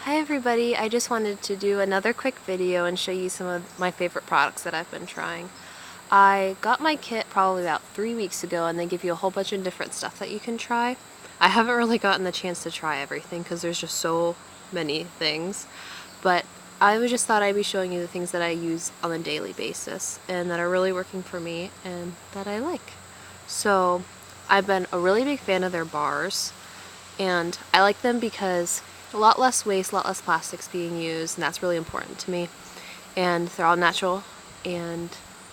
Hi everybody, I just wanted to do another quick video and show you some of my favorite products that I've been trying. I got my kit probably about 3 weeks ago and they give you a whole bunch of different stuff that you can try. I haven't really gotten the chance to try everything because there's just so many things, but just thought I'd be showing you the things that I use on a daily basis and that are really working for me and that I like. So I've been a really big fan of their bars, and I like them because a lot less waste, a lot less plastics being used, and that's really important to me. And they're all natural, and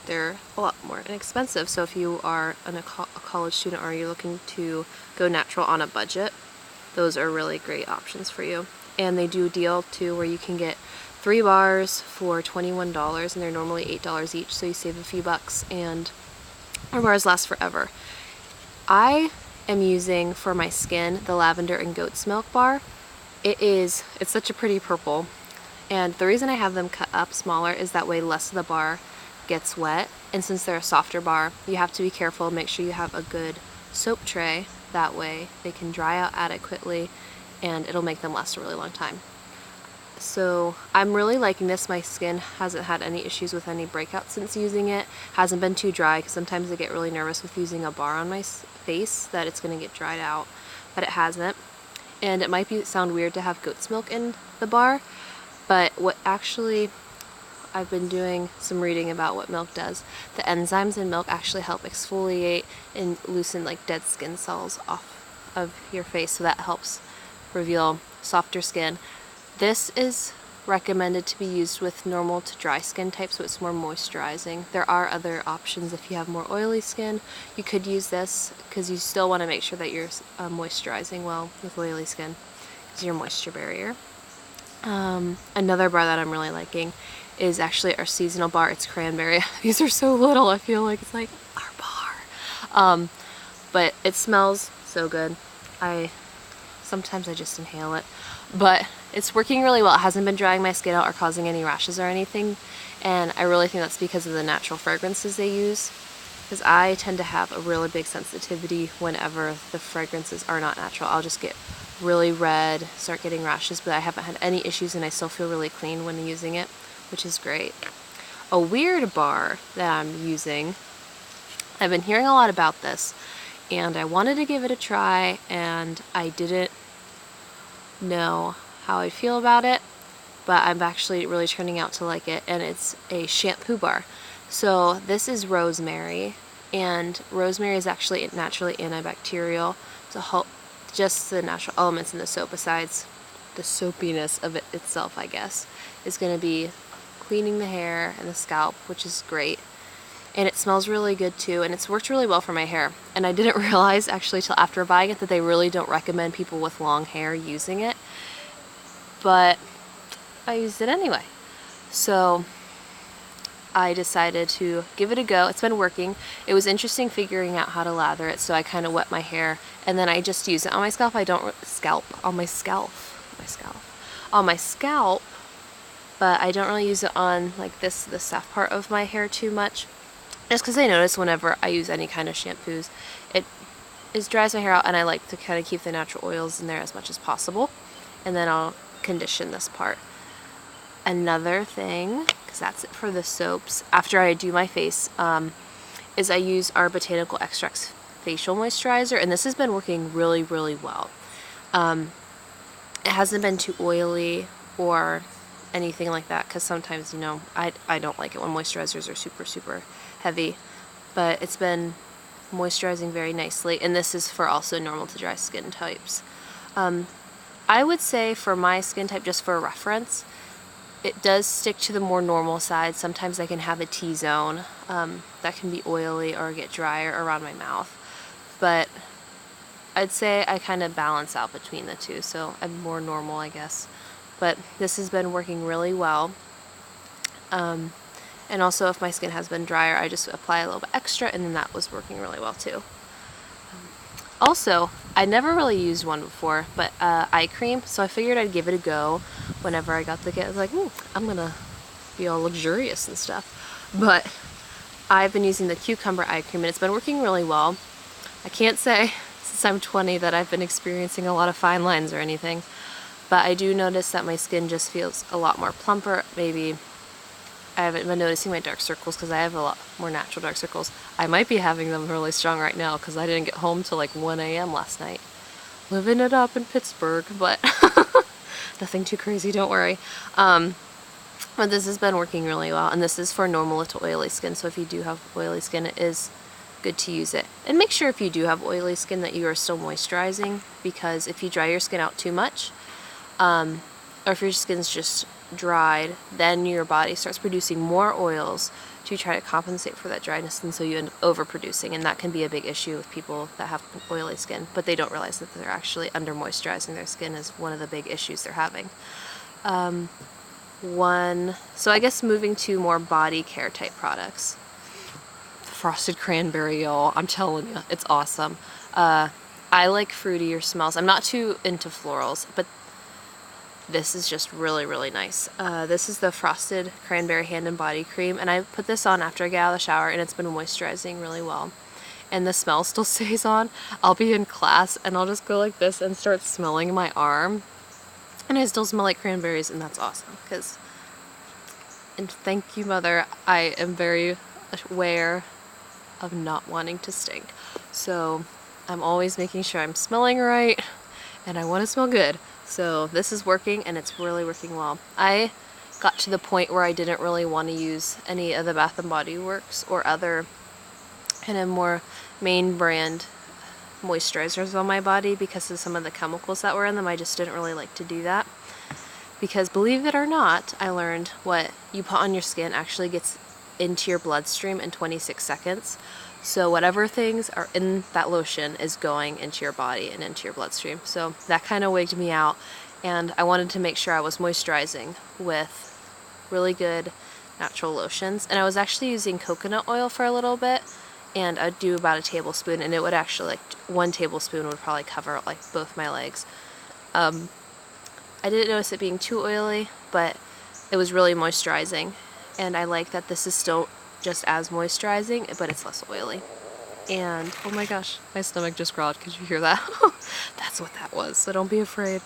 they're a lot more inexpensive. So if you are a college student or you're looking to go natural on a budget, those are really great options for you. And they do a deal too where you can get 3 bars for $21, and they're normally $8 each, so you save a few bucks, and our bars last forever. I am using for my skin the lavender and goat's milk bar. It's such a pretty purple, and the reason I have them cut up smaller is that way less of the bar gets wet, and since they're a softer bar, you have to be careful, make sure you have a good soap tray, that way they can dry out adequately and it'll make them last a really long time. So I'm really liking this. My skin hasn't had any issues with any breakouts since using it. Hasn't been too dry because sometimes I get really nervous with using a bar on my face that it's going to get dried out, but it hasn't. And it might sound weird to have goat's milk in the bar, but I've been doing some reading about what milk does. The enzymes in milk actually help exfoliate and loosen like dead skin cells off of your face, so that helps reveal softer skin. This is recommended to be used with normal to dry skin type, so it's more moisturizing. There are other options if you have more oily skin. You could use this because you still want to make sure that you're moisturizing well with oily skin because your moisture barrier. Another bar that I'm really liking is actually our seasonal bar. It's cranberry. These are so little, I feel like it's like our bar. But it smells so good. Sometimes I just inhale it, but it's working really well. It hasn't been drying my skin out or causing any rashes or anything, and I really think that's because of the natural fragrances they use, because I tend to have a really big sensitivity whenever the fragrances are not natural. I'll just get really red, start getting rashes, but I haven't had any issues and I still feel really clean when using it, which is great. A weird bar that I'm using, I've been hearing a lot about this, and I wanted to give it a try, and I didn't know how I feel about it, but I'm actually really turning out to like it, and it's a shampoo bar. So this is rosemary, and rosemary is actually naturally antibacterial to help just the natural elements in the soap, besides the soapiness of it itself, I guess, is going to be cleaning the hair and the scalp, which is great. And it smells really good too, and it's worked really well for my hair. And I didn't realize actually till after buying it that they really don't recommend people with long hair using it, but I used it anyway. So I decided to give it a go. It's been working. It was interesting figuring out how to lather it, so I kind of wet my hair and then I just use it on my scalp. On my scalp, but I don't really use it on like the soft part of my hair too much. Just because I notice whenever I use any kind of shampoos, it dries my hair out, and I like to kind of keep the natural oils in there as much as possible. And then I'll condition this part. Another thing, because that's it for the soaps, after I do my face, is I use our Botanical Extracts facial moisturizer, and this has been working really, really well. It hasn't been too oily or anything like that, because sometimes, I don't like it when moisturizers are super, super heavy, but it's been moisturizing very nicely, and this is for also normal to dry skin types. I would say for my skin type, just for reference, it does stick to the more normal side. Sometimes I can have a T-zone that can be oily or get drier around my mouth, but I'd say I kind of balance out between the two, so I'm more normal, I guess. But this has been working really well. And also if my skin has been drier, I just apply a little bit extra, and then that was working really well too. Also, I never really used one before, but eye cream, so I figured I'd give it a go whenever I got the kit. I was like, I'm gonna be all luxurious and stuff. But I've been using the cucumber eye cream, and it's been working really well. I can't say since I'm 20 that I've been experiencing a lot of fine lines or anything, but I do notice that my skin just feels a lot more plumper. Maybe I haven't been noticing my dark circles because I have a lot more natural dark circles. I might be having them really strong right now because I didn't get home till like 1 a.m. last night. Living it up in Pittsburgh, but nothing too crazy, don't worry. But this has been working really well, and this is for normal to oily skin, so if you do have oily skin, it is good to use it. And make sure if you do have oily skin that you are still moisturizing, because if you dry your skin out too much, or if your skin's just dried, then your body starts producing more oils to try to compensate for that dryness, and so you end up overproducing, and that can be a big issue with people that have oily skin, but they don't realize that they're actually under moisturizing their skin is one of the big issues they're having. So I guess moving to more body care type products. Frosted cranberry, y'all, I'm telling you, it's awesome. I like fruitier smells. I'm not too into florals, but this is just really, really nice. This is the Frosted Cranberry Hand and Body Cream, and I put this on after I get out of the shower, and it's been moisturizing really well. And the smell still stays on. I'll be in class, and I'll just go like this and start smelling my arm, and I still smell like cranberries, and that's awesome. And thank you, Mother. I am very aware of not wanting to stink. So I'm always making sure I'm smelling right, and I want to smell good. So this is working, and it's really working well. I got to the point where I didn't really want to use any of the Bath & Body Works or other kind of more main brand moisturizers on my body because of some of the chemicals that were in them. I just didn't really like to do that. Because believe it or not, I learned what you put on your skin actually gets into your bloodstream in 26 seconds. So whatever things are in that lotion is going into your body and into your bloodstream. So that kind of wigged me out, and I wanted to make sure I was moisturizing with really good natural lotions. And I was actually using coconut oil for a little bit, and I'd do about a tablespoon, and it would actually, like 1 tablespoon would probably cover like both my legs. I didn't notice it being too oily, but it was really moisturizing, and I like that this is still just as moisturizing, but it's less oily. And oh my gosh, my stomach just growled. Could you hear that? That's what that was, so don't be afraid.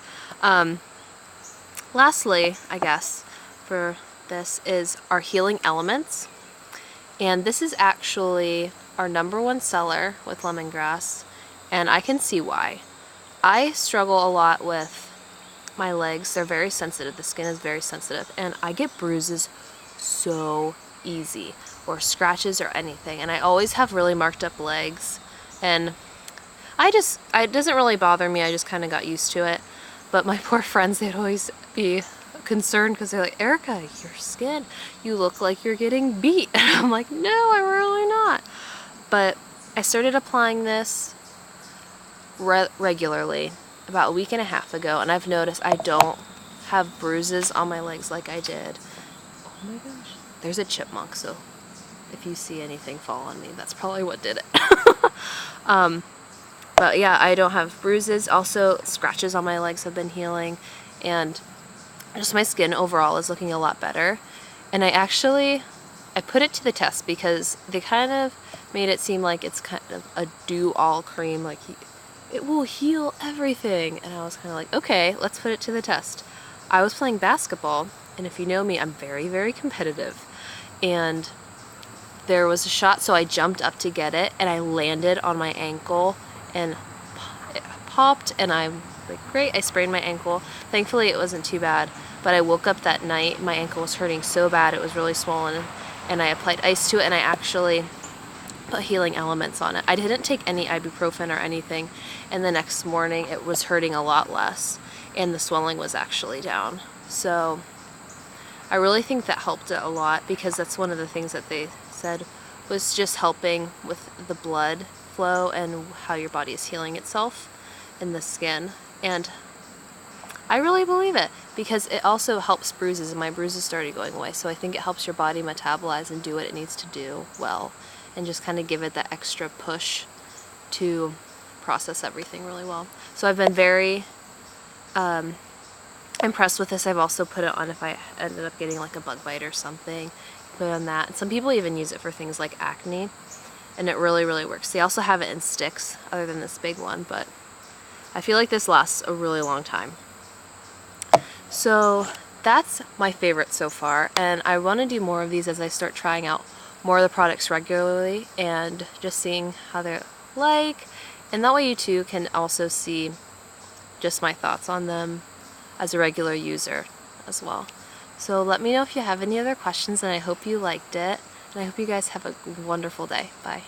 Lastly, I guess, for this is our Healing Elements, and this is actually our #1 seller with lemongrass, and I can see why. I struggle a lot with my legs. They're very sensitive. The skin is very sensitive, and I get bruises so easy, or scratches or anything, and I always have really marked up legs, and it doesn't really bother me. I just kind of got used to it. But my poor friends, they'd always be concerned because they're like, Erica, your skin, you look like you're getting beat. And I'm like, no, I'm really not. But I started applying this regularly about a week and a half ago, and I've noticed I don't have bruises on my legs like I did. Oh my gosh. There's a chipmunk, so if you see anything fall on me, that's probably what did it. But yeah, I don't have bruises. Also, scratches on my legs have been healing, and just my skin overall is looking a lot better. And I put it to the test because they kind of made it seem like it's kind of a do-all cream, like it will heal everything. And I was kind of like, okay, let's put it to the test. I was playing basketball, and if you know me, I'm very, very competitive. And there was a shot, so I jumped up to get it, and I landed on my ankle, and it popped, and I'm like, great, I sprained my ankle. Thankfully, it wasn't too bad, but I woke up that night, my ankle was hurting so bad, it was really swollen, and I applied ice to it, and I actually put Healing Elements on it. I didn't take any ibuprofen or anything, and the next morning, it was hurting a lot less, and the swelling was actually down. So I really think that helped it a lot, because that's one of the things that they said was just helping with the blood flow and how your body is healing itself in the skin. And I really believe it, because it also helps bruises, and my bruises started going away. So I think it helps your body metabolize and do what it needs to do well, and just kind of give it that extra push to process everything really well. So I've been very impressed with this. I've also put it on if I ended up getting like a bug bite or something. Put it on that. And some people even use it for things like acne, and it really, really works. They also have it in sticks other than this big one, but I feel like this lasts a really long time. So that's my favorite so far, and I want to do more of these as I start trying out more of the products regularly and just seeing how they're like, and that way you too can also see just my thoughts on them as a regular user as well. So let me know if you have any other questions, and I hope you liked it, and I hope you guys have a wonderful day. Bye.